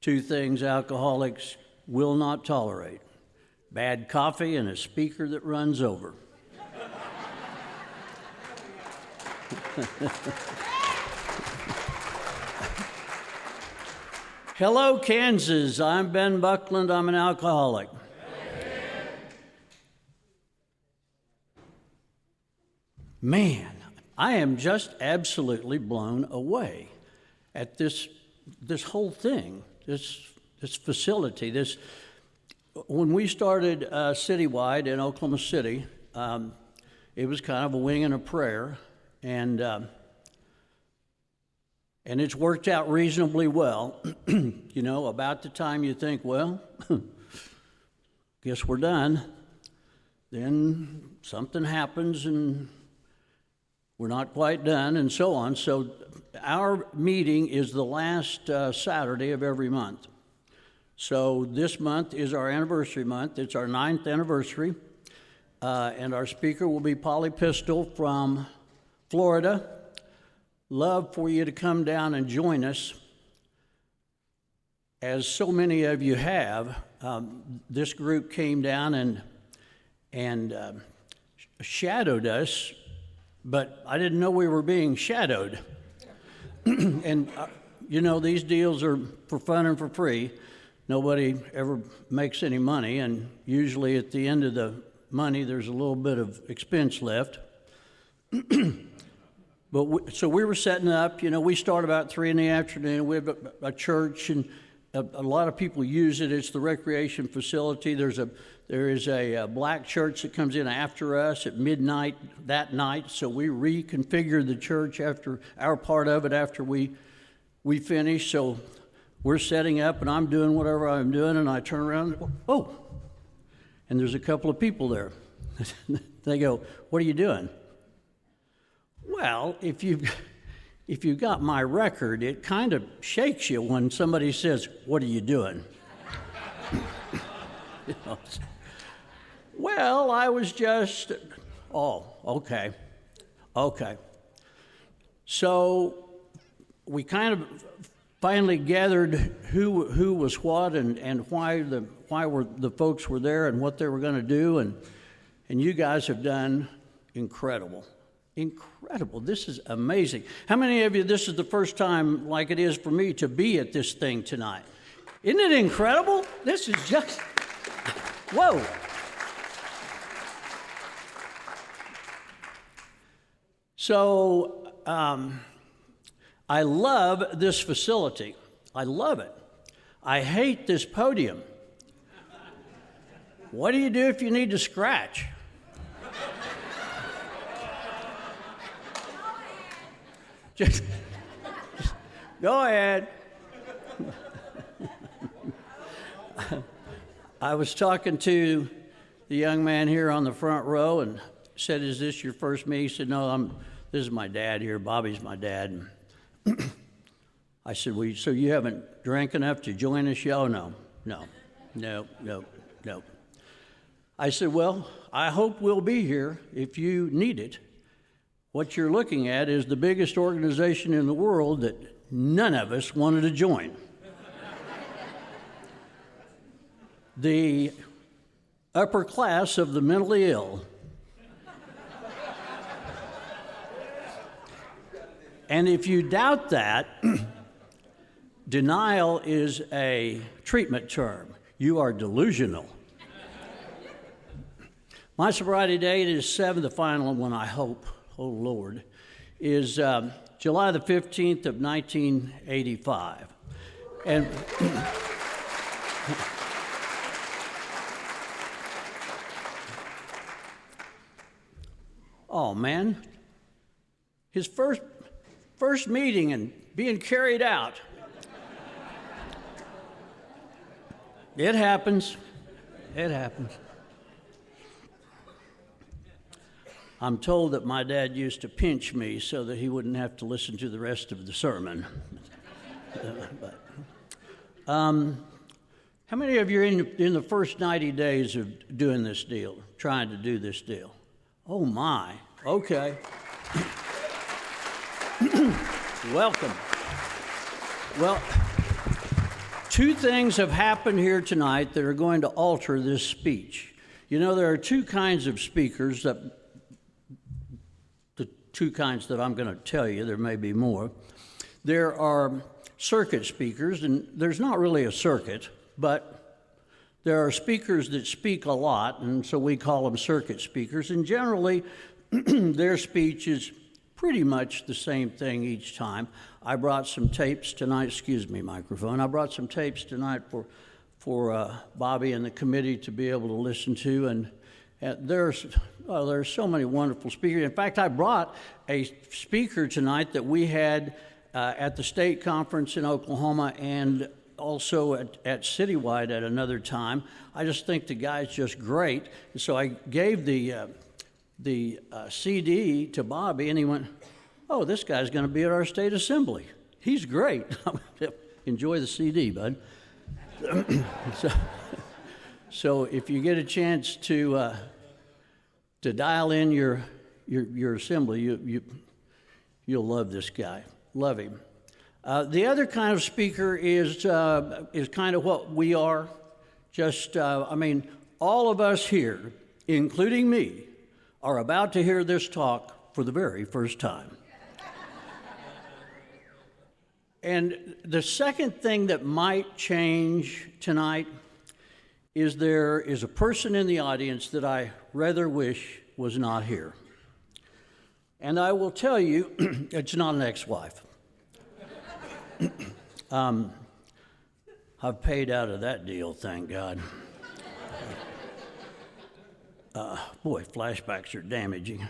Two things alcoholics will not tolerate: bad coffee and a speaker that runs over. Hello, Kansas. I'm Ben Buckland. I'm an alcoholic. Man, I am just absolutely blown away at this whole thing, this facility. When we started Citywide in Oklahoma City, it was kind of a wing and a prayer, and it's worked out reasonably well. You know, about the time you think, well, guess we're done, then something happens and we're not quite done, and so on. So our meeting is the last Saturday of every month. So this month is our anniversary month. It's our 9th anniversary, and our speaker will be Polly Pistol from Florida. Love for you to come down and join us. As so many of you have, this group came down and shadowed us, but I didn't know we were being shadowed. And, you know, these deals are for fun and for free. Nobody ever makes any money, and usually at the end of the money, there's a little bit of expense left. So we were setting up, you know, we start about 3 in the afternoon. We have a church, and a lot of people use it. It's the recreation facility. There is a black church that comes in after us at midnight that night. So we reconfigure the church after our part of it after we finish. So we're setting up, and I'm doing whatever I'm doing, and I turn around, oh, and there's a couple of people there. They go, "What are you doing?" Well, if you've got my record, it kind of shakes you when somebody says, "What are you doing?" You know, well, I was just, okay. So we kind of finally gathered who was what and why the folks were there and what they were going to do, and you guys have done incredible. This is amazing. How many of you, this is the first time, like it is for me, to be at this thing tonight? Isn't it incredible? This is just, whoa. So I love this facility. I love it. I hate this podium. What do you do if you need to scratch? Just go ahead. I was talking to the young man here on the front row and said, "Is this your first meeting?" He said, "No, this is my dad here. Bobby's my dad." And I said, "Well, so you haven't drank enough to join us yet?" "Oh, no. I said, "Well, I hope we'll be here if you need it. What you're looking at is the biggest organization in the world that none of us wanted to join. The upper class of the mentally ill. And if you doubt that, denial is a treatment term. You are delusional." My sobriety date is 7, the final one, I hope. Oh, Lord, is July the 15th of 1985. And oh, man, his first meeting and being carried out. It happens. I'm told that my dad used to pinch me so that he wouldn't have to listen to the rest of the sermon. How many of you are in the first 90 days of doing this deal, trying to do this deal? Oh, my. Okay. Welcome. Well, Two things have happened here tonight that are going to alter this speech. You know, there are two kinds of speakers, the two kinds that I'm going to tell you, there may be more. There are circuit speakers, and there's not really a circuit, but there are speakers that speak a lot, and so we call them circuit speakers, and generally their speech is pretty much the same thing each time. I brought some tapes tonight, excuse me, microphone. I brought some tapes tonight for Bobby and the committee to be able to listen to, and there's so many wonderful speakers. In fact, I brought a speaker tonight that we had at the state conference in Oklahoma and also at Citywide at another time. I just think the guy's just great. And so I gave the CD to Bobby, and he went, "Oh, this guy's going to be at our state assembly. He's great." Enjoy the CD, bud. So if you get a chance to dial in your assembly, you'll love this guy. Love him. The other kind of speaker is kind of what we are. All of us here, including me, are about to hear this talk for the very first time. And the second thing that might change tonight is there is a person in the audience that I rather wish was not here. And I will tell you, it's not an ex-wife. I've paid out of that deal, thank God. Boy, flashbacks are damaging.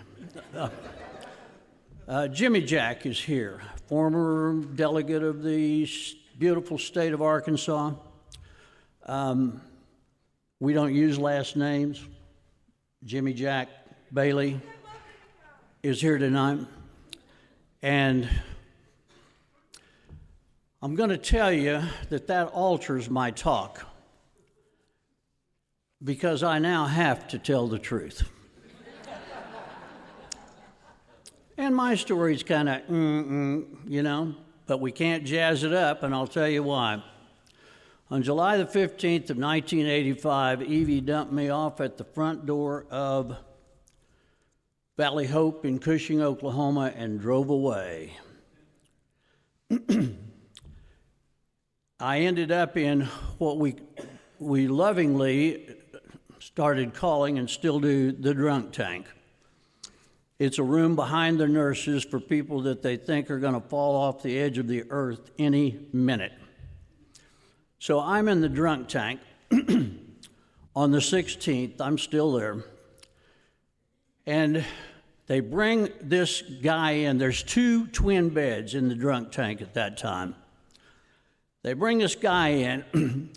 Jimmy Jack is here, former delegate of the beautiful state of Arkansas. We don't use last names. Jimmy Jack Bailey is here tonight. And I'm going to tell you that alters my talk, because I now have to tell the truth. And my story's kind of, but we can't jazz it up, and I'll tell you why. On July the 15th of 1985, Evie dumped me off at the front door of Valley Hope in Cushing, Oklahoma, and drove away. I ended up in what we lovingly started calling, and still do, the drunk tank. It's a room behind the nurses for people that they think are going to fall off the edge of the earth any minute. So I'm in the drunk tank. On the 16th, I'm still there. And they bring this guy in. There's 2 twin beds in the drunk tank at that time. They bring this guy in.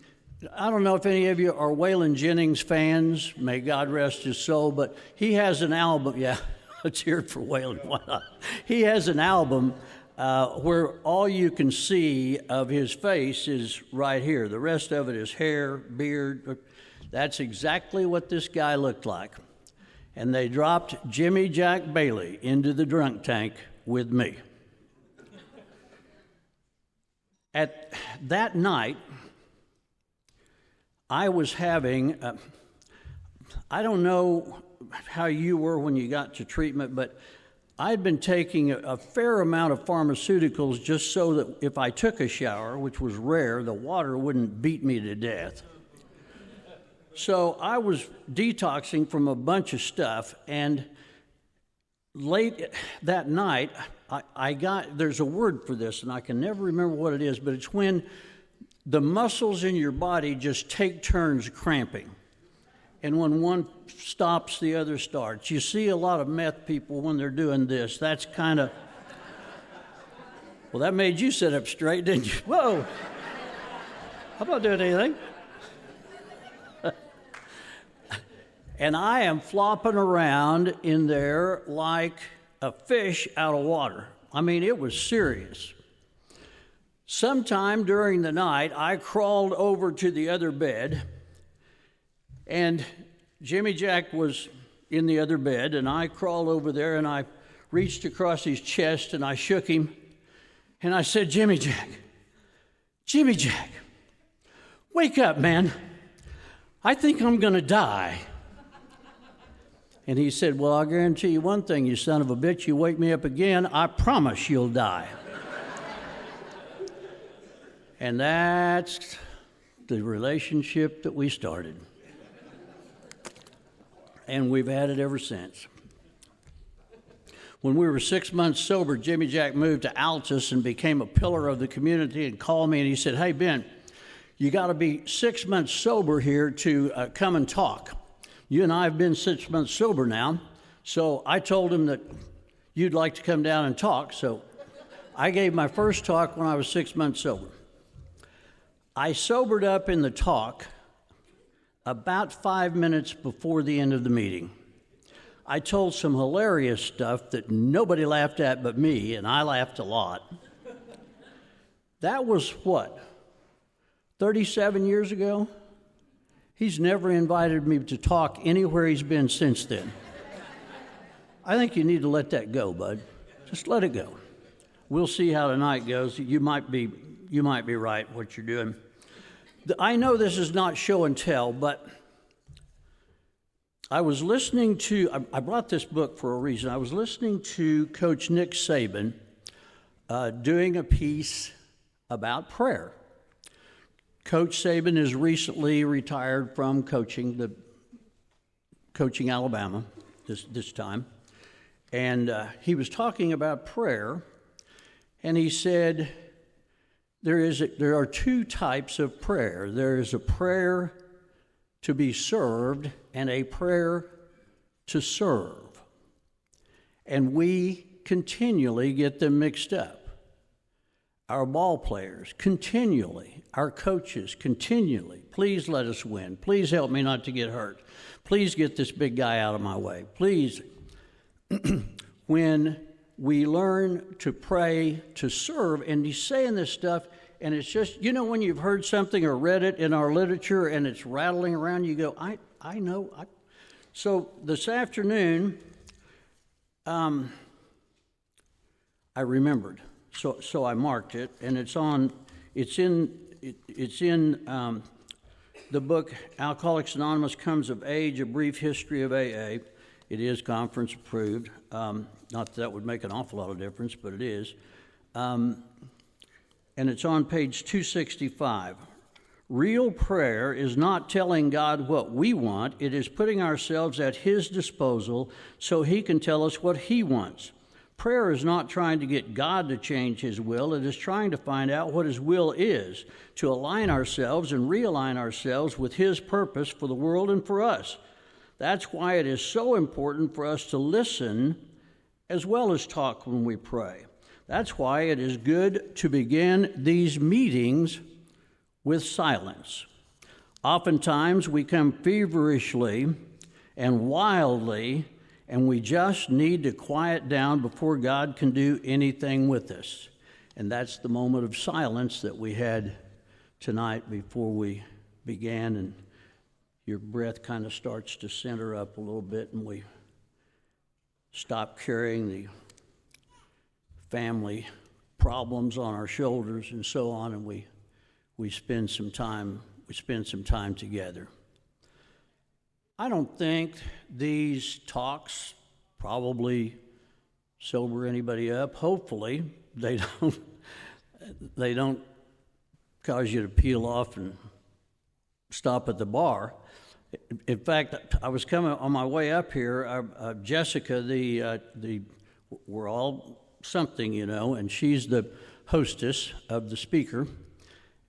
I don't know if any of you are Waylon Jennings fans. May God rest his soul. But he has an album. Yeah, let's hear it for Waylon. Why not? He has an album where all you can see of his face is right here. The rest of it is hair, beard. That's exactly what this guy looked like. And they dropped Jimmy Jack Bailey into the drunk tank with me. At that night, I was having, I don't know how you were when you got to treatment, but I'd been taking a fair amount of pharmaceuticals just so that if I took a shower, which was rare, the water wouldn't beat me to death. So I was detoxing from a bunch of stuff, and late that night, there's a word for this, and I can never remember what it is, but it's when the muscles in your body just take turns cramping. And when one stops, the other starts. You see a lot of meth people when they're doing this. That's kind of... Well, that made you sit up straight, didn't you? Whoa! I'm not doing anything. And I am flopping around in there like a fish out of water. I mean, it was serious. Sometime during the night, I crawled over to the other bed, and Jimmy Jack was in the other bed, and I crawled over there, and I reached across his chest, and I shook him, and I said, Jimmy Jack, "Wake up, man. I think I'm going to die." And he said, "Well, I'll guarantee you one thing, you son of a bitch. You wake me up again, I promise you'll die." And that's the relationship that we started. And we've had it ever since. When we were 6 months sober, Jimmy Jack moved to Altus and became a pillar of the community and called me and he said, "Hey, Ben, you got to be 6 months sober here to come and talk. You and I have been 6 months sober now." So I told him that you'd like to come down and talk. So I gave my first talk when I was 6 months sober. I sobered up in the talk about 5 minutes before the end of the meeting. I told some hilarious stuff that nobody laughed at but me, and I laughed a lot. That was what, 37 years ago? He's never invited me to talk anywhere he's been since then. I think you need to let that go, bud. Just let it go. We'll see how tonight goes. You might be right what you're doing. I know this is not show and tell, but I was listening to, I brought this book for a reason. I was listening to Coach Nick Saban doing a piece about prayer. Coach Saban is recently retired from coaching Alabama this time. And he was talking about prayer, and he said, there are two types of prayer. There is a prayer to be served and a prayer to serve. And we continually get them mixed up. Our ball players continually, our coaches continually, "Please let us win. Please help me not to get hurt. Please get this big guy out of my way. Please." When we learn to pray, to serve, and he's saying this stuff, and it's just, when you've heard something or read it in our literature and it's rattling around, you go, I know. So this afternoon, I remembered. So I marked it, and it's in the book Alcoholics Anonymous Comes of Age, A Brief History of AA. It is conference approved. Not that would make an awful lot of difference, but it is. And it's on page 265. Real prayer is not telling God what we want. It is putting ourselves at His disposal so He can tell us what He wants. Prayer is not trying to get God to change His will. It is trying to find out what His will is, to align ourselves and realign ourselves with His purpose for the world and for us. That's why it is so important for us to listen as well as talk when we pray. That's why it is good to begin these meetings with silence. Oftentimes we come feverishly and wildly, and we just need to quiet down before God can do anything with us. And that's the moment of silence that we had tonight before we began, and your breath kind of starts to center up a little bit, and we stop carrying the family problems on our shoulders and so on, and we spend some time together. I don't think these talks probably sober anybody up. Hopefully they don't cause you to peel off and stop at the bar. In fact, I was coming on my way up here. Jessica, we're all something, and she's the hostess of the speaker.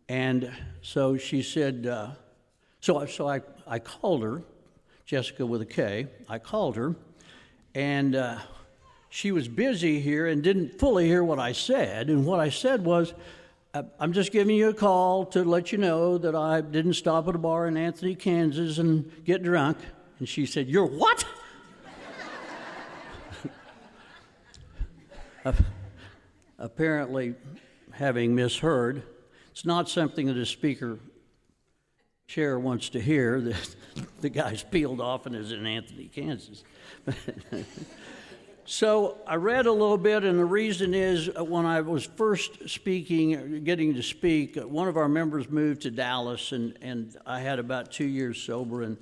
And so she said, so I called her, Jessica with a K. I called her, and she was busy here and didn't fully hear what I said. And what I said was, I'm just giving you a call to let you know that I didn't stop at a bar in Anthony, Kansas and get drunk. And she said, "You're what?" Apparently, having misheard, it's not something that a speaker chair wants to hear, that the guy's peeled off and is in Anthony, Kansas. So I read a little bit, and the reason is when I was first speaking, getting to speak, one of our members moved to Dallas, and I had about 2 years sober, and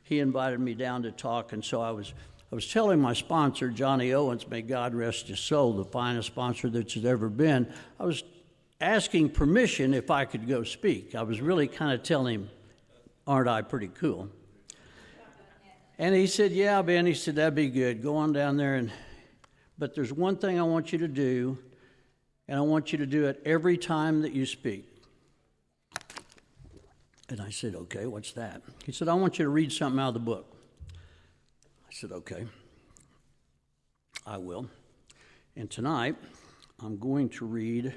he invited me down to talk, and so I was telling my sponsor, Johnny Owens, may God rest his soul, the finest sponsor that's ever been, I was asking permission if I could go speak. I was really kind of telling him, aren't I pretty cool? And he said, yeah, Ben, he said, that'd be good. Go on down there, but there's one thing I want you to do, and I want you to do it every time that you speak. And I said, okay, what's that? He said, I want you to read something out of the book. I said, okay, I will. And tonight, I'm going to read,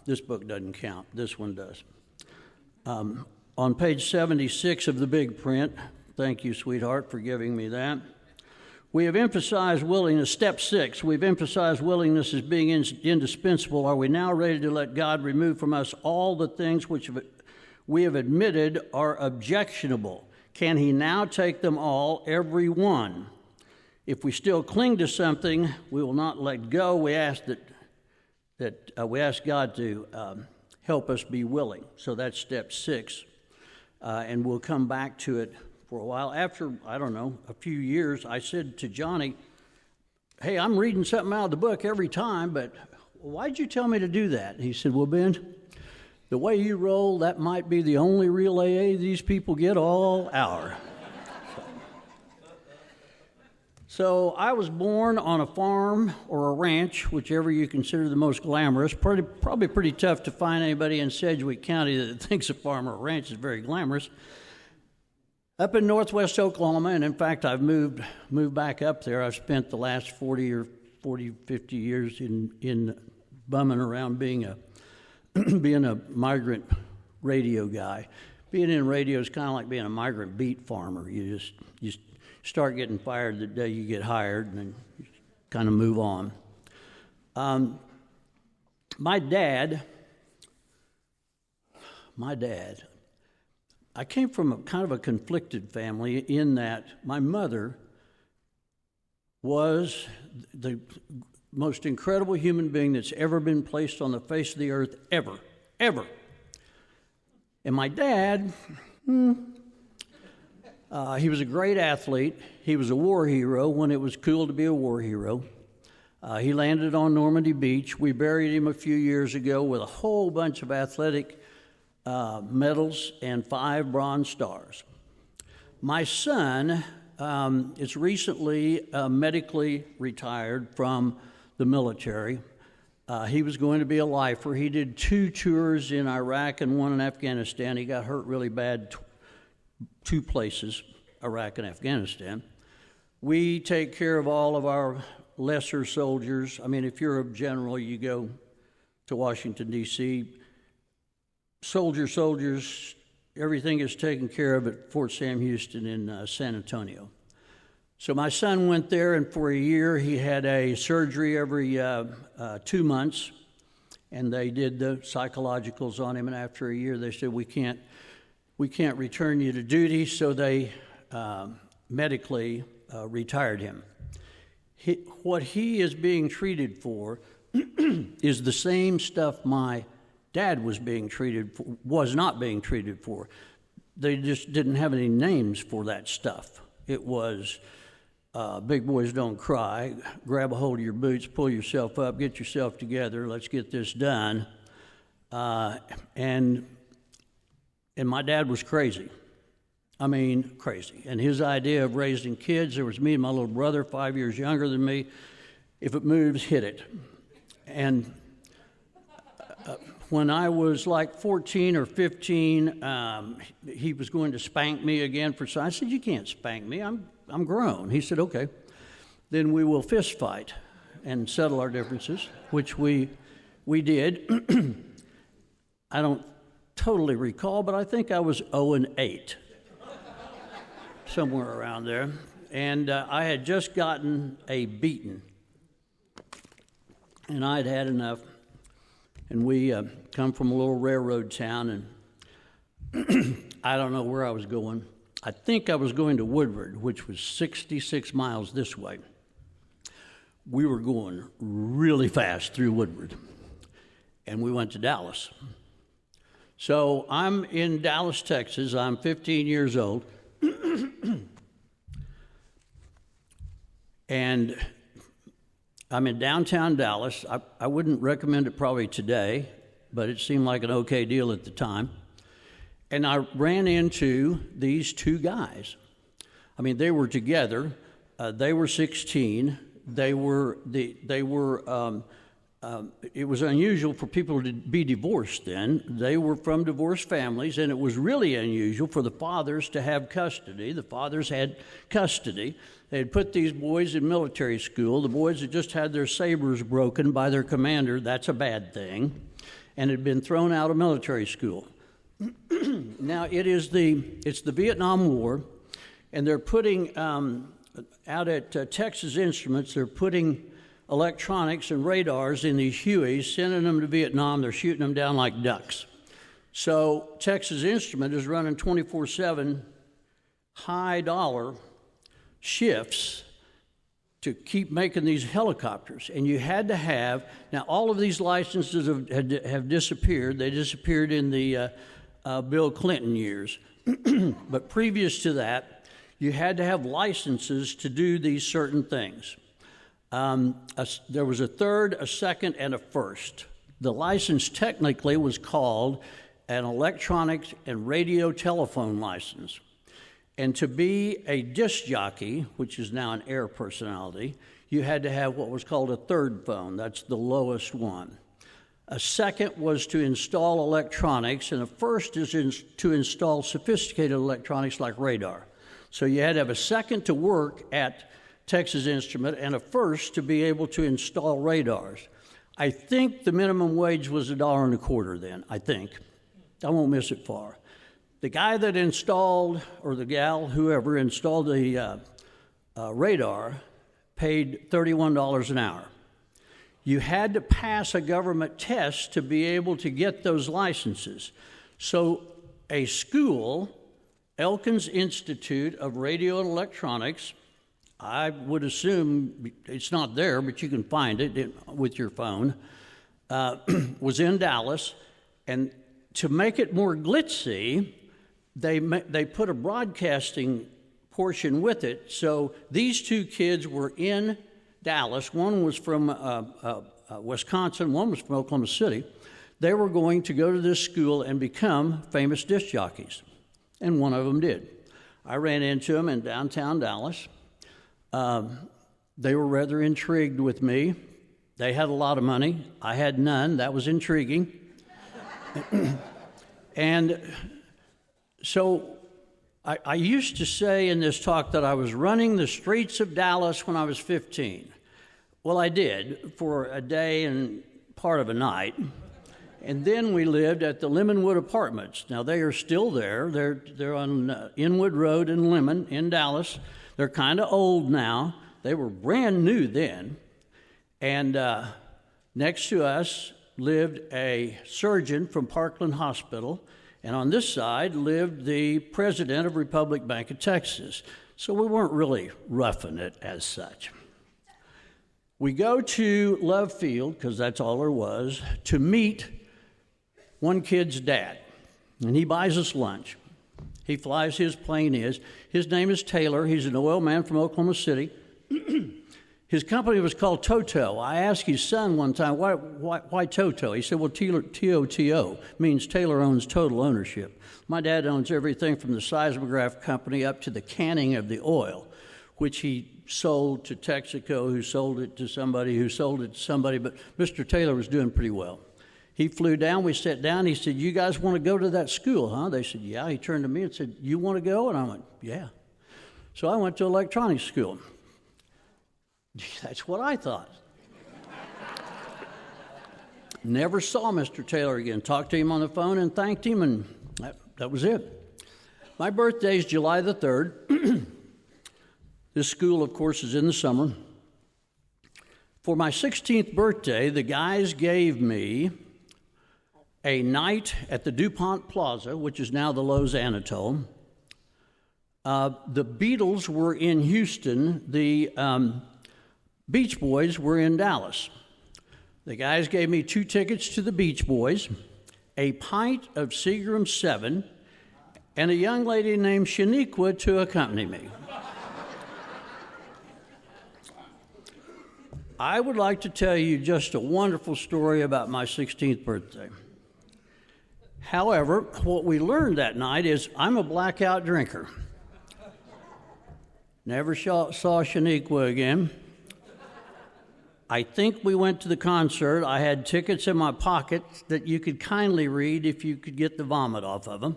this book doesn't count, this one does. On page 76 of the big print, thank you, sweetheart, for giving me that. We have emphasized willingness, step 6, we've emphasized willingness as being indispensable. Are we now ready to let God remove from us all the things which we have admitted are objectionable? Can he now take them all, every one? If we still cling to something, we will not let go. We ask we ask God to help us be willing. So that's step 6, and we'll come back to it for a while. After, I don't know, a few years, I said to Johnny, hey, I'm reading something out of the book every time, but why'd you tell me to do that? And he said, well, Ben, the way you roll, that might be the only real AA these people get all hour. So I was born on a farm or a ranch, whichever you consider the most glamorous. Probably pretty tough to find anybody in Sedgwick County that thinks a farm or a ranch is very glamorous. Up in northwest Oklahoma, and in fact, I've moved back up there. I've spent the last 50 years in bumming around being a migrant radio guy. Being in radio is kind of like being a migrant beet farmer. You start getting fired the day you get hired, and then you kind of move on. My dad, I came from a kind of a conflicted family in that my mother was the most incredible human being that's ever been placed on the face of the earth, ever. And my dad, he was a great athlete. He was a war hero when it was cool to be a war hero. He landed on Normandy Beach. We buried him a few years ago with a whole bunch of athletic medals and 5 Bronze Stars. My son is recently medically retired from the military. He was going to be a lifer. He did 2 tours in Iraq and 1 in Afghanistan. He got hurt really bad 2 places, Iraq and Afghanistan. We take care of all of our lesser soldiers. I mean, if you're a general, you go to Washington, D.C., soldiers, everything is taken care of at Fort Sam Houston in San Antonio. So my son went there, and for a year he had a surgery every 2 months, and they did the psychologicals on him, and after a year they said, we can't return you to duty, so they medically retired him. What he is being treated for is the same stuff my dad was not being treated for. They just didn't have any names for that stuff. It was big boys don't cry, grab a hold of your boots, pull yourself up, get yourself together, let's get this done. And my dad was crazy. I mean, crazy. And his idea of raising kids, there was me and my little brother, 5 years younger than me. If it moves, hit it. And when I was like 14 or 15, he was going to spank me again for something. I said, you can't spank me. I'm grown. He said, okay. Then we will fist fight and settle our differences, which we did. I don't totally recall, but I think I was 0-8, somewhere around there. And I had just gotten a beating, and I'd had enough. And we come from a little railroad town, and I don't know where I was going. I think I was going to Woodward, which was 66 miles this way. we were going really fast through Woodward, and we went to Dallas. So I'm in Dallas, Texas. I'm 15 years old. And I'm in downtown Dallas. I wouldn't recommend it probably today, but it seemed like an okay deal at the time. And I ran into these two guys. I mean, they were together. They were 16. It was unusual for people to be divorced then. They were from divorced families, and it was really unusual for the fathers to have custody. The fathers had custody. They had put these boys in military school. The boys had just had their sabers broken by their commander. That's a bad thing. And had been thrown out of military school. Now, it's the Vietnam War, and they're putting, out at Texas Instruments, they're putting electronics and radars in these Hueys, sending them to Vietnam. They're shooting them down like ducks. So Texas Instrument is running 24/7 high-dollar shifts to keep making these helicopters. And you had to have, now all of these licenses have disappeared. They disappeared in the Bill Clinton years. But previous to that, you had to have licenses to do these certain things. There was a third, a second, and a first. The license technically was called an electronics and radio telephone license. And to be a disc jockey, which is now an air personality, you had to have what was called a third phone. That's the lowest one. A second was to install electronics, and a first is to install sophisticated electronics like radar. So you had to have a second to work at Texas Instrument and a first to be able to install radars. I think the minimum wage was $1.25 then, I think. I won't miss it far. The guy that installed, or the gal, whoever, installed the radar paid $31 an hour. You had to pass a government test to be able to get those licenses. So a school, Elkins Institute of Radio and Electronics, I would assume it's not there, but you can find it with your phone, was in Dallas. And to make it more glitzy, they put a broadcasting portion with it. So these two kids were in Dallas. One was from Wisconsin, one was from Oklahoma City. They were going to go to this school and become famous disc jockeys, and one of them did. I ran into them in downtown Dallas. They were rather intrigued with me. They had a lot of money. I had none. That was intriguing. And so I used to say in this talk that I was running the streets of Dallas when I was 15. Well, I did for a day and part of a night. And then we lived at the Lemonwood Apartments. Now, they are still there. They're on Inwood Road in Lemon in Dallas. They're kind of old now. They were brand new then. And next to us lived a surgeon from Parkland Hospital. And on this side lived the president of Republic Bank of Texas. So we weren't really roughing it as such. We go to Love Field, because that's all there was, to meet one kid's dad. And he buys us lunch. He flies his plane in. His name is Taylor. He's an oil man from Oklahoma City. His company was called Toto. I asked his son one time, why Toto? He said, well, T-O-T-O means Taylor owns total ownership. My dad owns everything from the seismograph company up to the canning of the oil, which he sold to Texaco, who sold it to somebody, but Mr. Taylor was doing pretty well. He flew down, we sat down, he said, you guys want to go to that school, huh? They said, yeah. He turned to me and said, you want to go? And I went, yeah. So I went to electronics school. That's what I thought. Never saw Mr. Taylor again. Talked to him on the phone and thanked him, and that was it. My birthday is July the 3rd. This school, of course, is in the summer. For my 16th birthday, the guys gave me a night at the DuPont Plaza, which is now the Lowe's Anatole. The Beatles were in Houston. The Beach Boys were in Dallas. The guys gave me 2 tickets to the Beach Boys, a pint of Seagram 7, and a young lady named Shaniqua to accompany me. I would like to tell you just a wonderful story about my 16th birthday. However, what we learned that night is I'm a blackout drinker. Never saw Shaniqua again. I think we went to the concert. I had tickets in my pocket that you could kindly read if you could get the vomit off of them.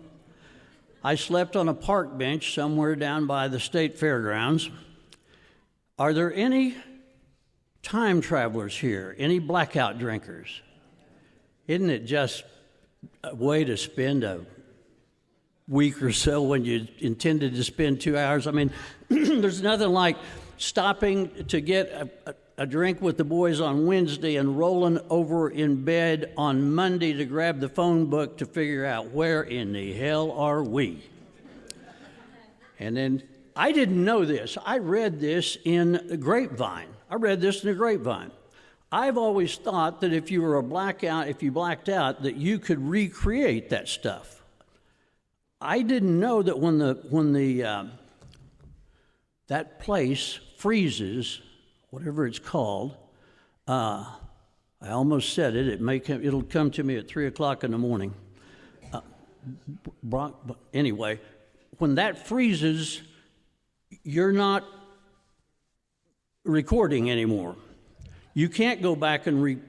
I slept on a park bench somewhere down by the state fairgrounds. Are there any time travelers here? Any blackout drinkers? Isn't it just a way to spend a week or so when you intended to spend 2 hours? I mean, there's nothing like stopping to get a drink with the boys on Wednesday and rolling over in bed on Monday to grab the phone book to figure out where in the hell are we. And then I didn't know this. I read this in the grapevine. I've always thought that if you were if you blacked out, that you could recreate that stuff. I didn't know that when that place freezes, whatever it's called, I almost said it. It'll come to me at 3:00 in the morning. Anyway, when that freezes, you're not recording anymore. You can't go back and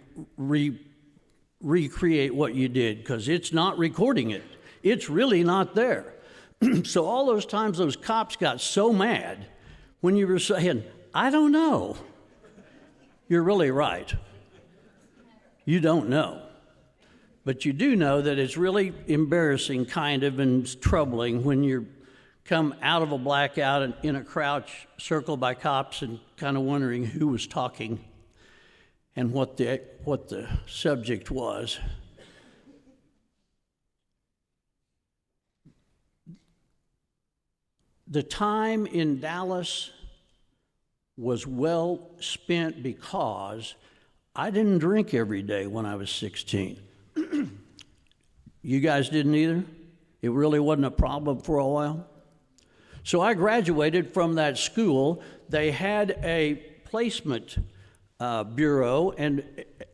recreate what you did because it's not recording it. It's really not there. So all those times those cops got so mad when you were saying, I don't know. You're really right. You don't know. But you do know that it's really embarrassing kind of and troubling when you come out of a blackout and in a crowd circled by cops and kind of wondering who was talking and what the subject was. The time in Dallas was well spent because I didn't drink every day when I was 16. You guys didn't either? It really wasn't a problem for a while? So I graduated from that school. They had a placement bureau, and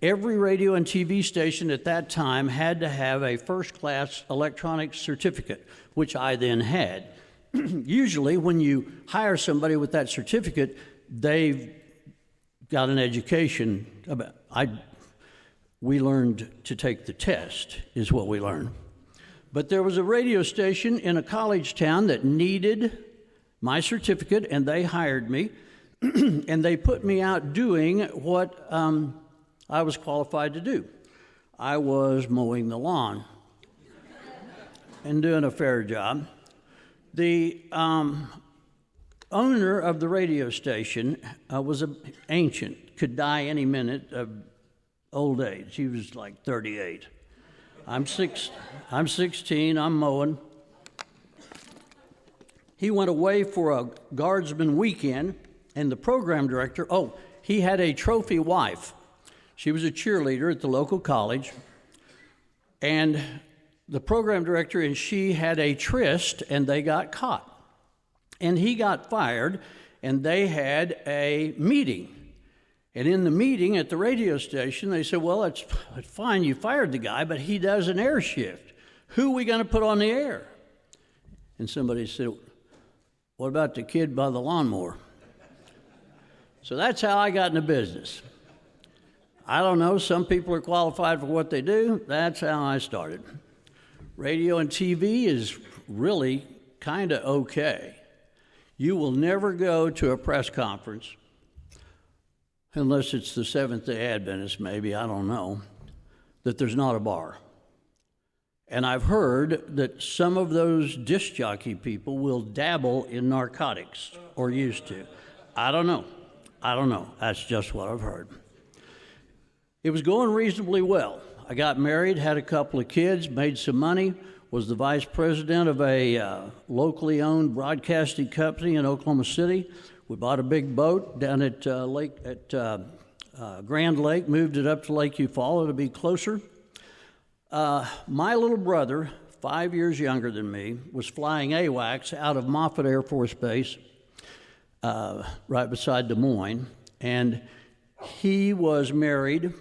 every radio and TV station at that time had to have a first-class electronic certificate, which I then had. Usually when you hire somebody with that certificate, they've got an education. We learned to take the test, is what we learned. But there was a radio station in a college town that needed my certificate, and they hired me, and they put me out doing what I was qualified to do. I was mowing the lawn and doing a fair job. The owner of the radio station was an ancient, could die any minute of old age. He was like 38. I'm 16, I'm mowing. He went away for a guardsman weekend, and the program director, he had a trophy wife. She was a cheerleader at the local college, and the program director and she had a tryst, and they got caught. And he got fired, and they had a meeting. And in the meeting at the radio station, they said, well, it's fine, you fired the guy, but he does an air shift. Who are we going to put on the air? And somebody said, what about the kid by the lawnmower? So that's how I got into business. I don't know, some people are qualified for what they do. That's how I started. Radio and TV is really kind of okay. You will never go to a press conference, unless it's the Seventh-day Adventist, maybe, I don't know, that there's not a bar. And I've heard that some of those disc jockey people will dabble in narcotics, or used to. I don't know. That's just what I've heard. It was going reasonably well. I got married, had a couple of kids, made some money, was the vice president of a locally owned broadcasting company in Oklahoma City. We bought a big boat down at Grand Lake, moved it up to Lake Eufaula to be closer. My little brother, 5 years younger than me, was flying AWACS out of Moffett Air Force Base, right beside Des Moines, and he was married.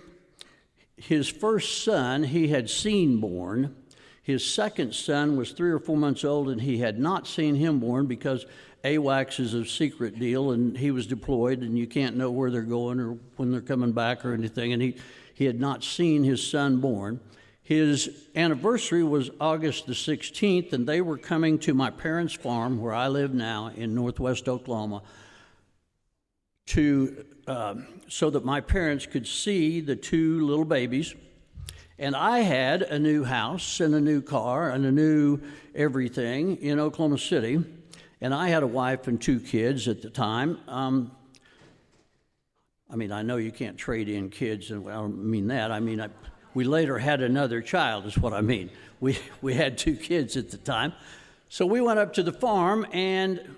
His first son he had seen born. His second son was 3 or 4 months old, and he had not seen him born because AWACS is a secret deal, and he was deployed, and you can't know where they're going or when they're coming back or anything, and he had not seen his son born. His anniversary was August the 16th, and they were coming to my parents' farm, where I live now in northwest Oklahoma, so that my parents could see the 2 little babies. And I had a new house and a new car and a new everything in Oklahoma City. And I had a wife and 2 kids at the time. I mean, I know you can't trade in kids, and I don't mean that. I mean, we later had another child, is what I mean. We had 2 kids at the time. So we went up to the farm, and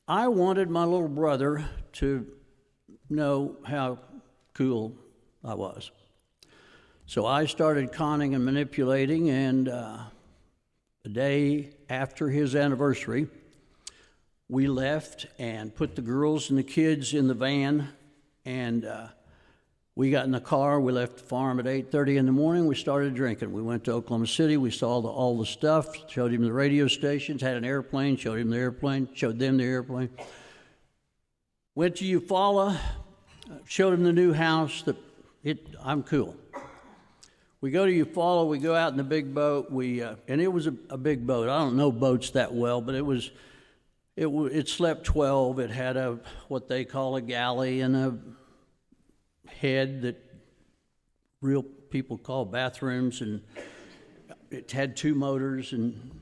I wanted my little brother to know how cool I was. So I started conning and manipulating, and the day after his anniversary, we left and put the girls and the kids in the van, and we got in the car. We left the farm at 8:30 in the morning. We started drinking. We went to Oklahoma City. We saw all the stuff, showed him the radio stations, had an airplane, showed him the airplane, showed them the airplane. Went to Eufaula, showed him the new house. I'm cool. We go to Eufaula. We go out in the big boat. And it was a big boat. I don't know boats that well, but it slept 12. It had what they call a galley and a head that real people call bathrooms, and it had 2 motors. And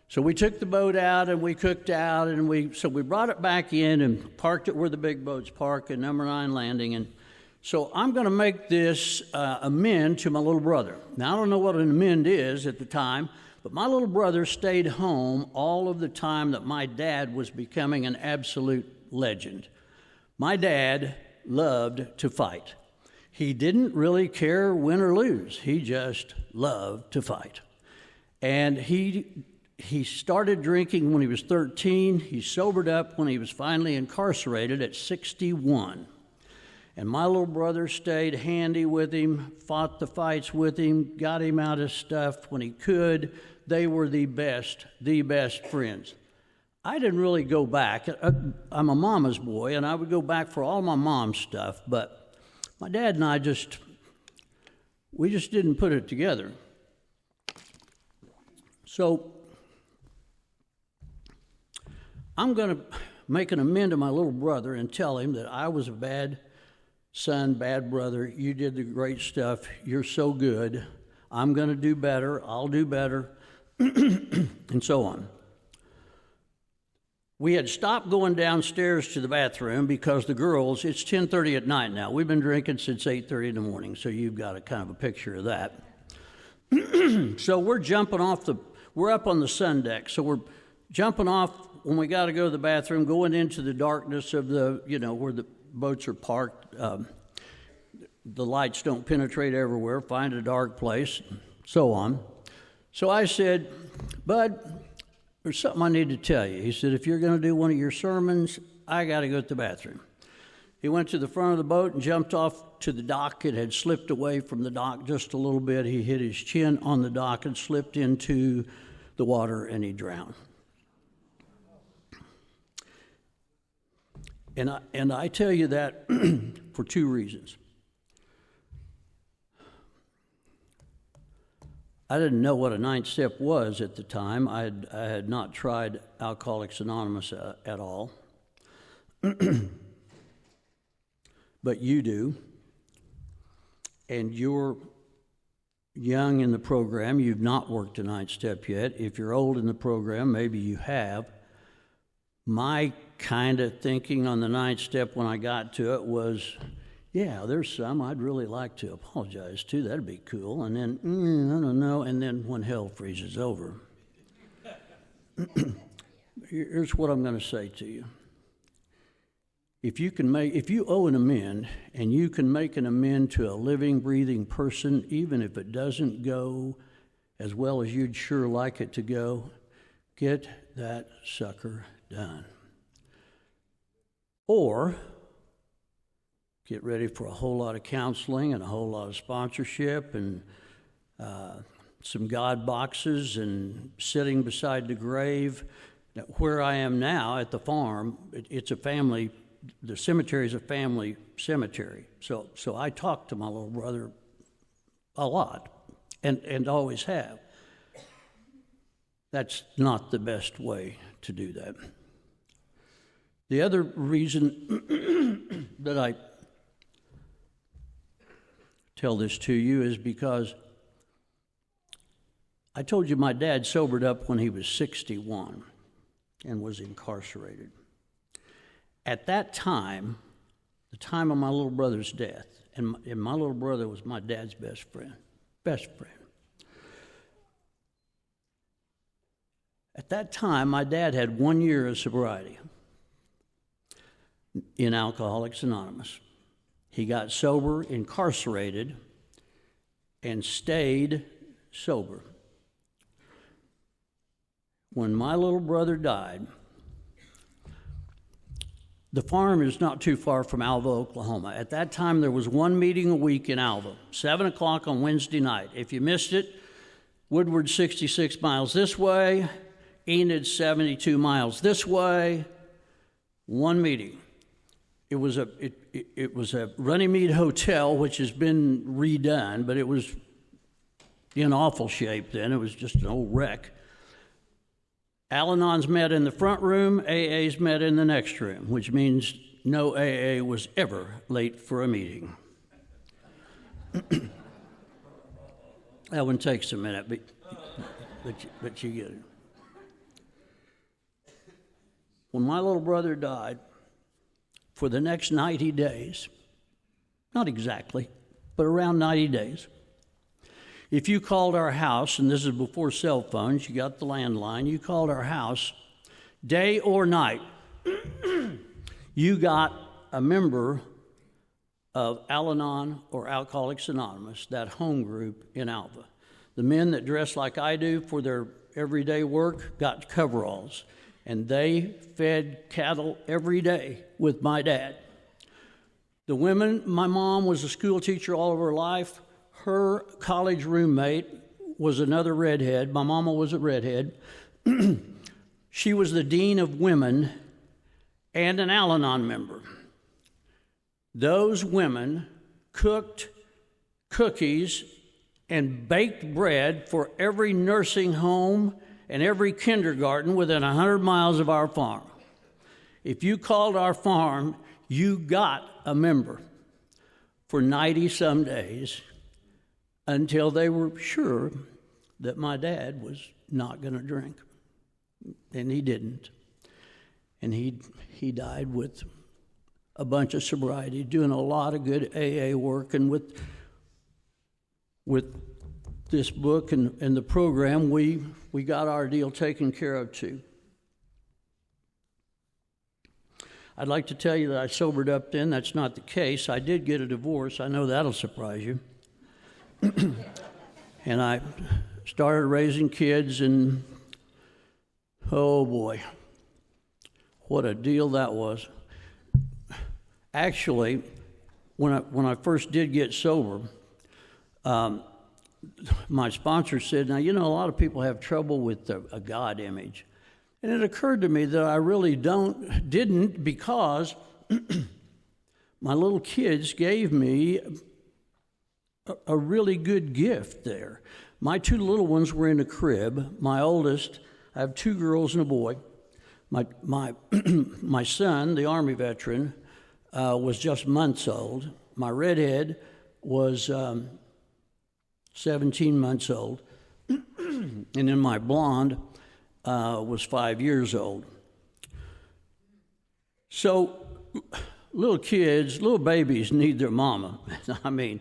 so we took the boat out and we cooked out, and we brought it back in and parked it where the big boats park at number 9 landing. And so I'm going to make this amend to my little brother. Now, I don't know what an amend is at the time, but my little brother stayed home all of the time that my dad was becoming an absolute legend. My dad loved to fight. He didn't really care win or lose. He just loved to fight. And he started drinking when he was 13. He sobered up when he was finally incarcerated at 61. And my little brother stayed handy with him, fought the fights with him, got him out of stuff when he could. They were the best friends. I didn't really go back. I'm a mama's boy, and I would go back for all my mom's stuff, but my dad and I we just didn't put it together. So I'm going to make an amend to my little brother and tell him that I was a bad son, bad brother. You did the great stuff. You're so good. I'm going to do better. I'll do better, and so on. We had stopped going downstairs to the bathroom because the girls, it's 10:30 at night now. We've been drinking since 8:30 in the morning, so you've got a kind of a picture of that. So we're up on the sun deck, so we're jumping off when we got to go to the bathroom, going into the darkness of where the boats are parked. The lights don't penetrate everywhere. Find a dark place, so on. So I said, Bud, there's something I need to tell you. He said, if you're going to do one of your sermons, I got to go to the bathroom. He went to the front of the boat and jumped off to the dock. It had slipped away from the dock just a little bit. He hit his chin on the dock and slipped into the water, and he drowned. And I tell you that for 2 reasons. I didn't know what a 9th step was at the time. I had not tried Alcoholics Anonymous at all. But you do. And you're young in the program. You've not worked a 9th step yet. If you're old in the program, maybe you have. My kind of thinking on the 9th step when I got to it was, yeah, there's some I'd really like to apologize to. That'd be cool. And then, I don't know. And then when hell freezes over, here's what I'm going to say to you. if you owe an amend and you can make an amend to a living, breathing person, even if it doesn't go as well as you'd sure like it to go, get that sucker done. Or get ready for a whole lot of counseling and a whole lot of sponsorship and some God boxes and sitting beside the grave. Now, where I am now at the farm, it's a family. The cemetery is a family cemetery. So I talk to my little brother a lot and always have. That's not the best way to do that. The other reason that I tell this to you is because I told you my dad sobered up when he was 61 and was incarcerated. At that time, the time of my little brother's death, and my little brother was my dad's best friend. At that time, my dad had 1 year of sobriety in Alcoholics Anonymous. He got sober, incarcerated, and stayed sober. When my little brother died, the farm is not too far from Alva, Oklahoma. At that time, there was one meeting a week in Alva, 7 o'clock on Wednesday night. If you missed it, Woodward 66 miles this way, Enid 72 miles this way, one meeting. It was a Runnymede Hotel, which has been redone, but it was in awful shape then. It was just an old wreck. Al-Anons met in the front room, AAs met in the next room, which means no AA was ever late for a meeting. That one takes a minute, but you get it. When my little brother died, for the next 90 days, not exactly, but around 90 days, if you called our house, and this is before cell phones, you got the landline, you called our house, day or night, you got a member of Al-Anon or Alcoholics Anonymous, that home group in Alva. The men that dress like I do for their everyday work got coveralls, and they fed cattle every day with my dad. The women, my mom was a school teacher all of her life. Her college roommate was another redhead. My mama was a redhead. She was the dean of women and an Al-Anon member. Those women cooked cookies and baked bread for every nursing home and every kindergarten within 100 miles of our farm. If you called our farm, you got a member for 90-some days, until they were sure that my dad was not going to drink. And he didn't. And he died with a bunch of sobriety, doing a lot of good AA work. And with this book and the program, we got our deal taken care of too. I'd like to tell you that I sobered up then. That's not the case. I did get a divorce. I know that'll surprise you. And I started raising kids, and oh boy, what a deal that was. Actually, when I first did get sober, my sponsor said, now, you know, a lot of people have trouble with a God image. And it occurred to me that I really didn't because my little kids gave me a really good gift there. My two little ones were in a crib. My oldest, I have two girls and a boy. My son, the Army veteran, was just months old. My redhead was 17 months old. And then my blonde was 5 years old. So little kids, little babies need their mama. I mean,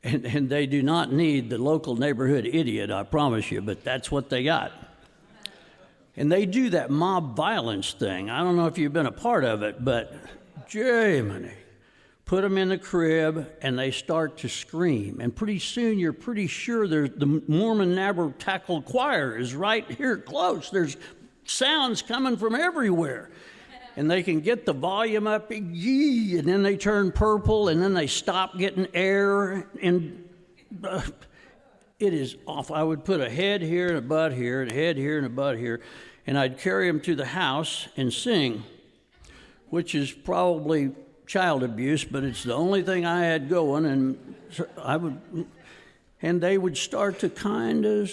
and they do not need the local neighborhood idiot, I promise you, but that's what they got. And they do that mob violence thing. I don't know if you've been a part of it, but Jiminy. Put them in the crib, and they start to scream. And pretty soon, you're pretty sure the Mormon Tabernacle Choir is right here close. There's sounds coming from everywhere. And they can get the volume up, and then they turn purple, and then they stop getting air. And it is awful. I would put a head here and a butt here, and a head here and a butt here, and I'd carry them to the house and sing, which is probably child abuse, but it's the only thing I had going, and they would start to kind of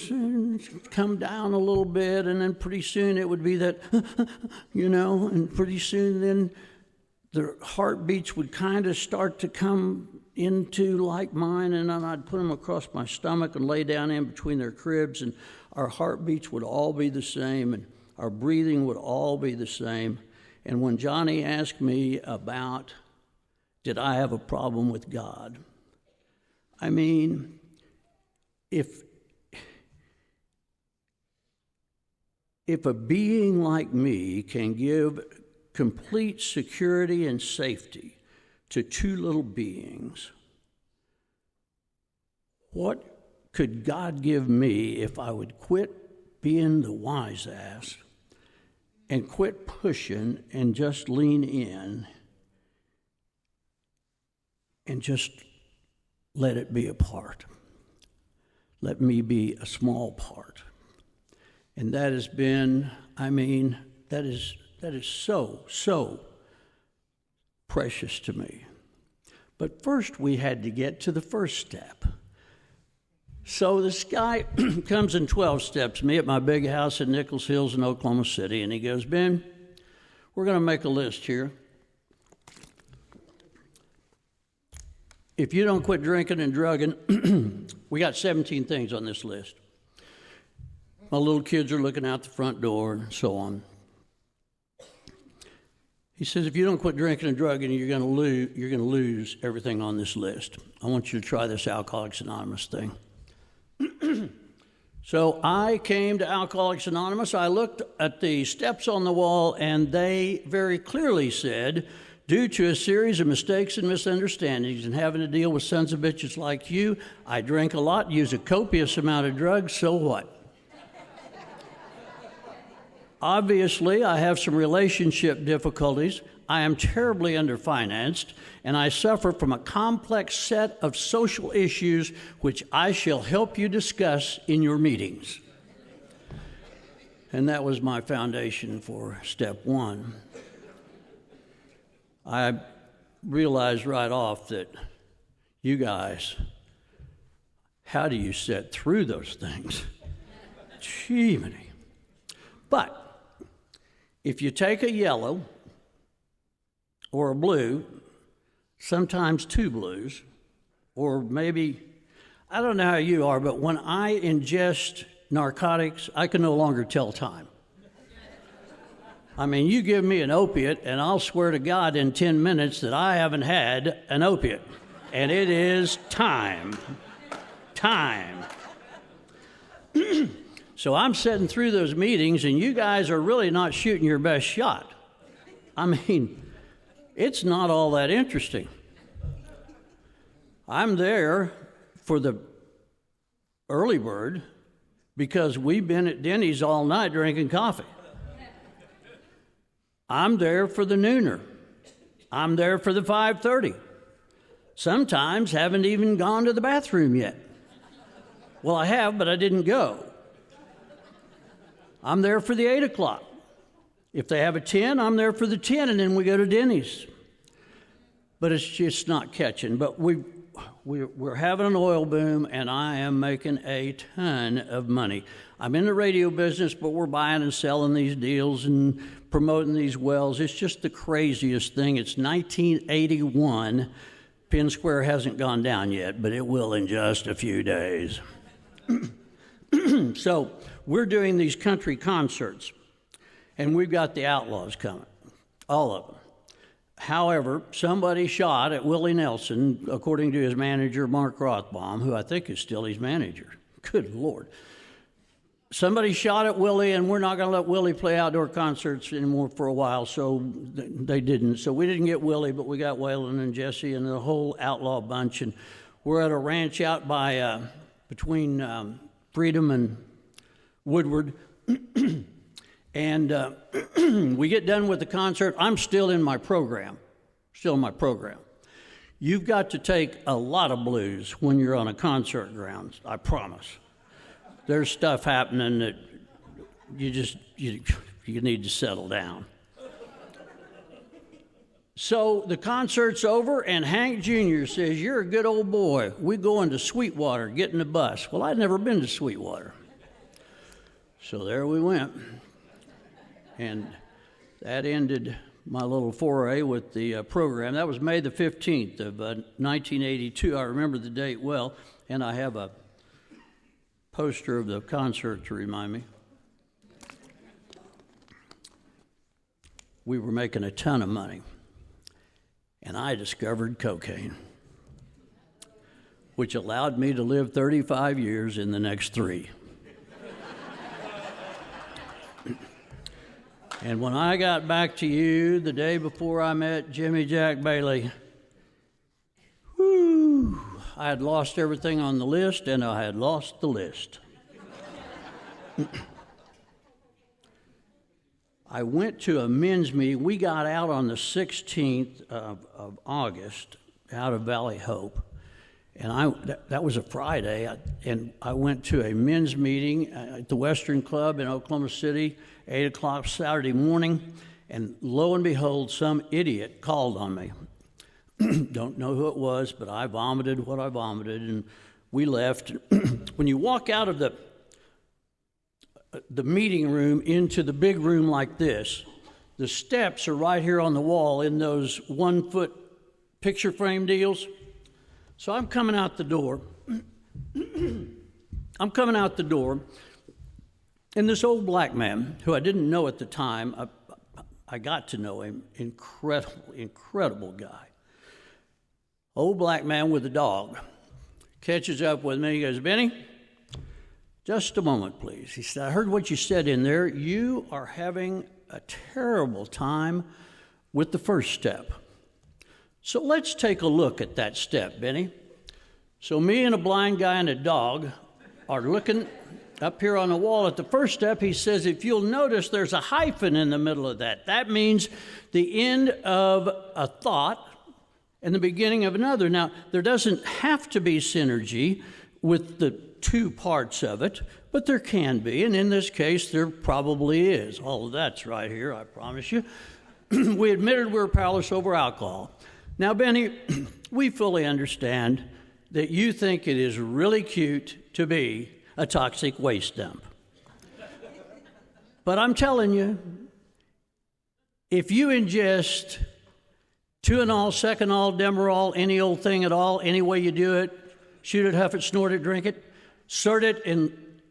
come down a little bit, and then pretty soon it would be that, and pretty soon then their heartbeats would kind of start to come into like mine, and then I'd put them across my stomach and lay down in between their cribs, and our heartbeats would all be the same, and our breathing would all be the same. And when Johnny asked me about, did I have a problem with God? I mean, if a being like me can give complete security and safety to two little beings, what could God give me if I would quit being the wise ass and quit pushing and just lean in and just let it be a part? Let me be a small part. And that has been, that is so precious to me. But first we had to get to the first step. So this guy comes in 12 steps, me at my big house in Nichols Hills in Oklahoma City, and he goes, Ben, we're going to make a list here. If you don't quit drinking and drugging, we got 17 things on this list. My little kids are looking out the front door and so on. He says, if you don't quit drinking and drugging, you're going to lose everything on this list. I want you to try this Alcoholics Anonymous thing. So I came to Alcoholics Anonymous. I looked at the steps on the wall, and they very clearly said, due to a series of mistakes and misunderstandings and having to deal with sons of bitches like you, I drink a lot, use a copious amount of drugs, so what? Obviously, I have some relationship difficulties. I am terribly underfinanced, and I suffer from a complex set of social issues which I shall help you discuss in your meetings. And that was my foundation for step one. I realized right off that you guys, how do you sit through those things? Gee-miny. But if you take a yellow or a blue, sometimes two blues, or maybe, I don't know how you are, but when I ingest narcotics, I can no longer tell time. I mean, you give me an opiate, and I'll swear to God in 10 minutes that I haven't had an opiate. And it is time. So I'm sitting through those meetings, and you guys are really not shooting your best shot. I mean, it's not all that interesting. I'm there for the early bird because we've been at Denny's all night drinking coffee. I'm there for the nooner. I'm there for the 5:30. Sometimes haven't even gone to the bathroom yet. Well, I have, but I didn't go. I'm there for the 8 o'clock. If they have a 10, I'm there for the 10, and then we go to Denny's. But it's just not catching. But we're having an oil boom, and I am making a ton of money. I'm in the radio business, but we're buying and selling these deals and promoting these wells. It's just the craziest thing. It's 1981. Penn Square hasn't gone down yet, but it will in just a few days. So we're doing these country concerts, and we've got the Outlaws coming, all of them. However, somebody shot at Willie Nelson, according to his manager, Mark Rothbaum, who I think is still his manager. Good Lord. somebody shot at Willie, and we're not going to let Willie play outdoor concerts anymore for a while, so they didn't. So we didn't get Willie, but we got Waylon and Jesse and the whole outlaw bunch, and we're at a ranch out by between Freedom and Woodward, and we get done with the concert. I'm still in my program, You've got to take a lot of blues when you're on a concert grounds, I promise. There's stuff happening that you need to settle down. So the concert's over, and Hank Jr. says, "You're a good old boy. We going to Sweetwater, get in the bus." Well, I'd never been to Sweetwater. So there we went. And that ended my little foray with the program. That was May the 15th of 1982. I remember the date well, and I have a poster of the concert to remind me. We were making a ton of money, and I discovered cocaine, which allowed me to live 35 years in the next 3. And when I got back to you the day before I met Jimmy Jack Bailey, I had lost everything on the list, and I had lost the list. I went to a men's meeting. We got out on the 16th of August out of Valley Hope, and that was a Friday, and I went to a men's meeting at the Western Club in Oklahoma City, 8 o'clock Saturday morning, and lo and behold, some idiot called on me. Don't know who it was, but I vomited what I vomited, and we left. When you walk out of the meeting room into the big room like this, the steps are right here on the wall in those 1-foot picture frame deals. So I'm coming out the door. And this old black man, who I didn't know at the time, I got to know him, incredible guy. Old black man with a dog catches up with me. He goes, "Benny, just a moment, please." He said, "I heard what you said in there. You are having a terrible time with the first step. So let's take a look at that step, Benny." So me and a blind guy and a dog are looking up here on the wall at the first step. He says, "If you'll notice, there's a hyphen in the middle of that. That means the end of a thought and the beginning of another." Now, there doesn't have to be synergy with the two parts of it, but there can be, and in this case, there probably is. All of that's right here, I promise you. We admitted we were powerless over alcohol. Now, Benny, we fully understand that you think it is really cute to be a toxic waste dump. But I'm telling you, if you ingest 2-anol, seconol, Demerol, any old thing at all, any way you do it, shoot it, huff it, snort it, drink it, insert it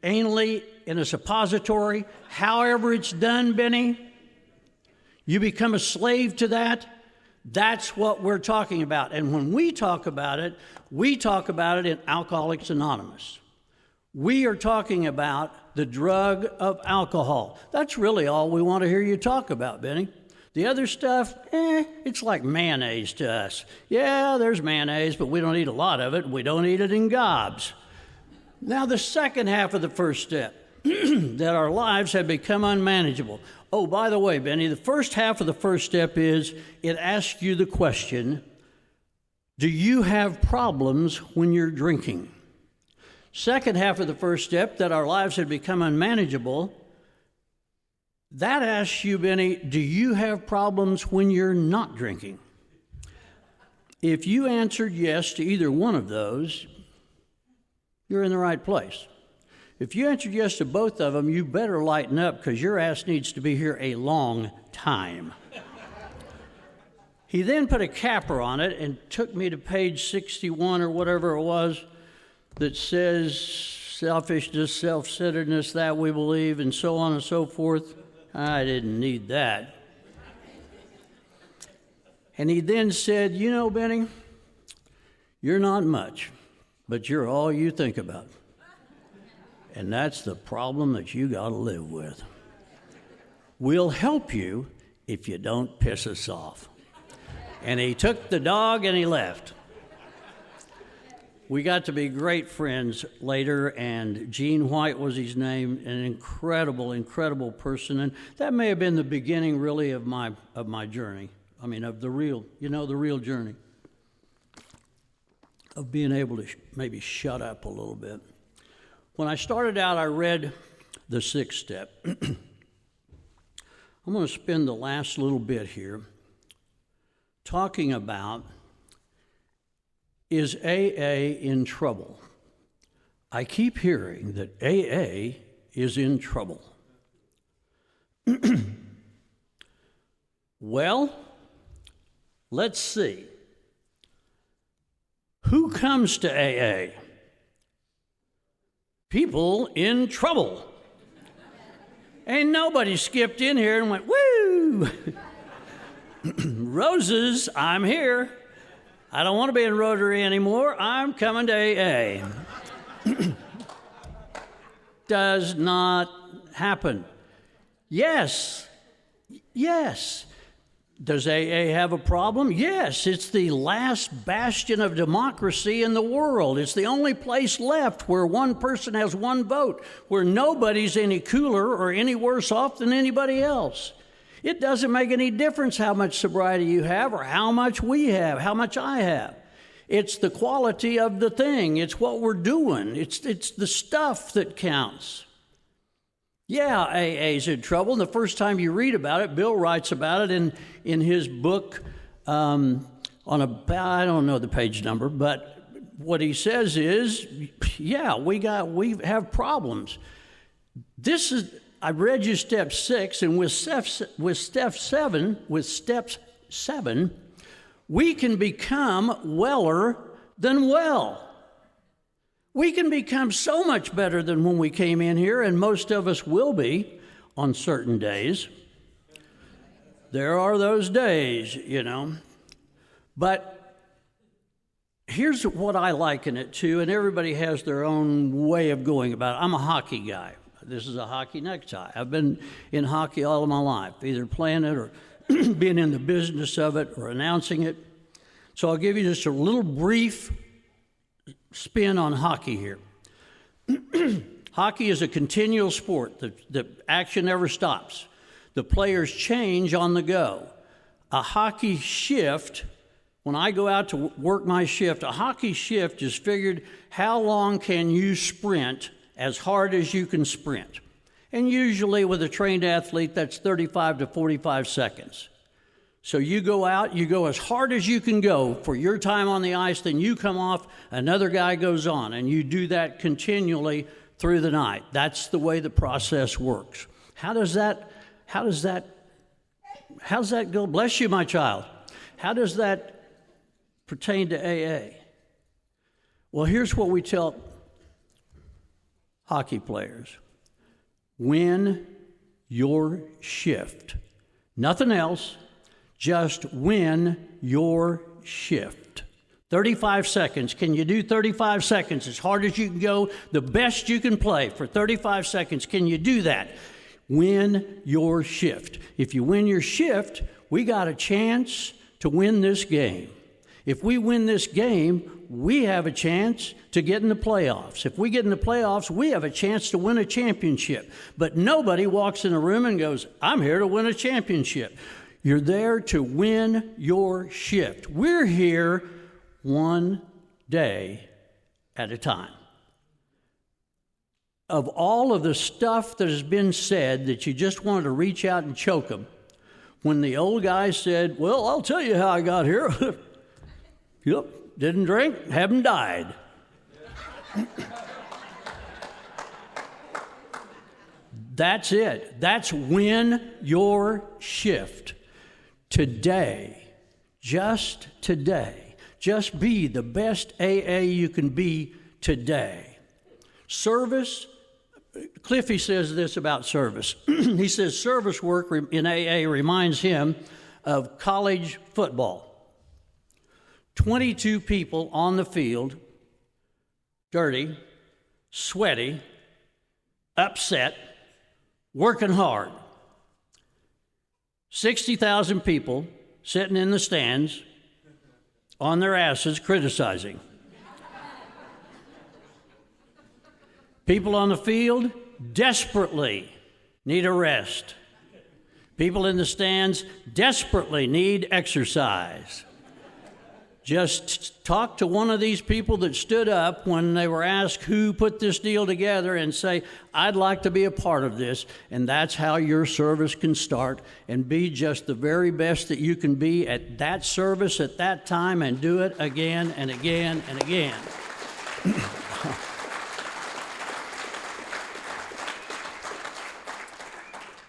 anally in a suppository, however it's done, Benny, you become a slave to that. That's what we're talking about. And when we talk about it in Alcoholics Anonymous. We are talking about the drug of alcohol. That's really all we want to hear you talk about, Benny. The other stuff, it's like mayonnaise to us. Yeah, there's mayonnaise, but we don't eat a lot of it. We don't eat it in gobs. Now, the second half of the first step, that our lives have become unmanageable. Oh, by the way, Benny, the first half of the first step is it asks you the question, do you have problems when you're drinking? Second half of the first step, that our lives have become unmanageable, that asks you, Benny, do you have problems when you're not drinking? If you answered yes to either one of those, you're in the right place. If you answered yes to both of them, you better lighten up, because your ass needs to be here a long time. He then put a capper on it and took me to page 61 or whatever it was that says selfishness, self-centeredness, that we believe, and so on and so forth. I didn't need that. And he then said, "You know, Benny, you're not much, but you're all you think about." And that's the problem that you got to live with. We'll help you if you don't piss us off. And he took the dog and he left. We got to be great friends later, and Gene White was his name, an incredible, incredible person. And that may have been the beginning, really, of my journey. I mean, of the real journey of being able to maybe shut up a little bit. When I started out, I read the 6th step. I'm going to spend the last little bit here talking about, is AA in trouble? I keep hearing that AA is in trouble. Well, let's see. Who comes to AA? People in trouble. Ain't nobody skipped in here and went, woo! Roses, I'm here. I don't want to be in Rotary anymore. I'm coming to AA. Does not happen. Yes. Does AA have a problem? Yes. It's the last bastion of democracy in the world. It's the only place left where one person has one vote, where nobody's any cooler or any worse off than anybody else. It doesn't make any difference how much sobriety you have or how much we have, how much I have. It's the quality of the thing. It's what we're doing. It's the stuff that counts. Yeah, AA's in trouble. And the first time you read about it, Bill writes about it in his book I don't know the page number, but what he says is, yeah, we have problems. I read you step 6, and with step 7, we can become weller than well. We can become so much better than when we came in here, and most of us will be on certain days. There are those days, But here's what I liken it to, and everybody has their own way of going about it. I'm a hockey guy. This is a hockey necktie. I've been in hockey all of my life, either playing it or being in the business of it or announcing it. So I'll give you just a little brief spin on hockey here. Hockey is a continual sport. The action never stops. The players change on the go. A hockey shift, when I go out to work my shift, a hockey shift is figured how long can you sprint as hard as you can sprint. And usually with a trained athlete, that's 35 to 45 seconds. So you go out, you go as hard as you can go for your time on the ice, then you come off, another guy goes on, and you do that continually through the night. That's the way the process works. How does that go? Bless you, my child. How does that pertain to AA? Well, here's what we tell hockey players. Win your shift. Nothing else, just win your shift. 35 seconds. Can you do 35 seconds as hard as you can go, the best you can play for 35 seconds? Can you do that? Win your shift. If you win your shift, we got a chance to win this game. If we win this game, we have a chance to get in the playoffs. If we get in the playoffs, we have a chance to win a championship. But nobody walks in a room and goes, I'm here to win a championship. You're there to win your shift. We're here one day at a time. Of all of the stuff that has been said that you just wanted to reach out and choke them, when the old guy said, well, I'll tell you how I got here. Yep, didn't drink, haven't died. That's it. That's win your shift. Today, just today, just be the best AA you can be today. Service, Cliffy says this about service. He says service work in AA reminds him of college football. 22 people on the field, dirty, sweaty, upset, working hard. 60,000 people sitting in the stands on their asses criticizing. People on the field desperately need a rest. People in the stands desperately need exercise. Just talk to one of these people that stood up when they were asked who put this deal together and say, I'd like to be a part of this. And that's how your service can start, and be just the very best that you can be at that service at that time, and do it again and again and again.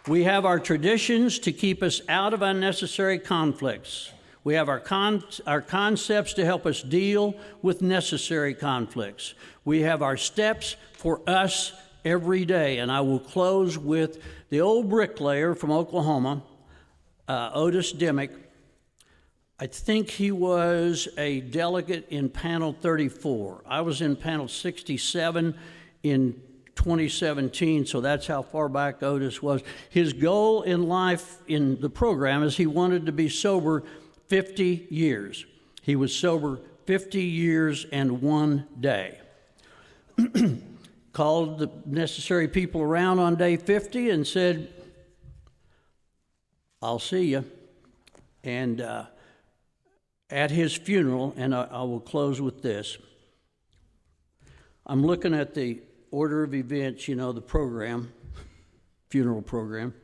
We have our traditions to keep us out of unnecessary conflicts. We have our concepts to help us deal with necessary conflicts. We have our steps for us every day. And I will close with the old bricklayer from Oklahoma, Otis Dimmick. I think he was a delegate in panel 34. I was in panel 67 in 2017, so that's how far back Otis was. His goal in life in the program is he wanted to be sober 50 years. He was sober 50 years and 1 day. Called the necessary people around on day 50 and said, I'll see you. And at his funeral, and I will close with this. I'm looking at the order of events, the program, funeral program.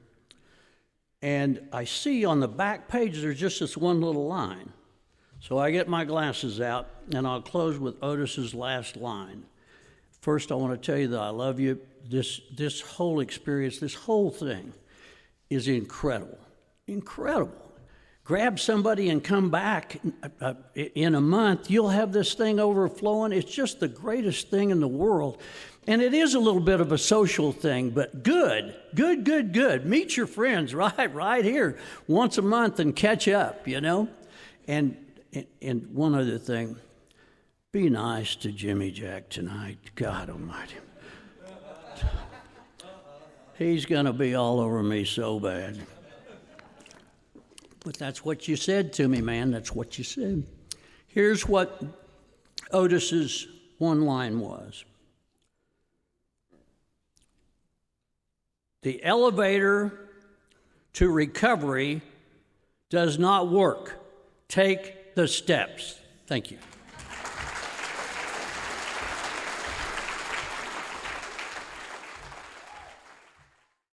And I see on the back page there's just this one little line. So I get my glasses out, and I'll close with Otis's last line. First, I want to tell you that I love you. This whole experience, this whole thing is incredible. Incredible. Grab somebody and come back in a month. You'll have this thing overflowing. It's just the greatest thing in the world. And it is a little bit of a social thing, but good. Meet your friends right here once a month and catch up, And one other thing, be nice to Jimmy Jack tonight. God almighty. He's going to be all over me so bad. But that's what you said to me, man. That's what you said. Here's what Otis's one line was. The elevator to recovery does not work. Take the steps. Thank you.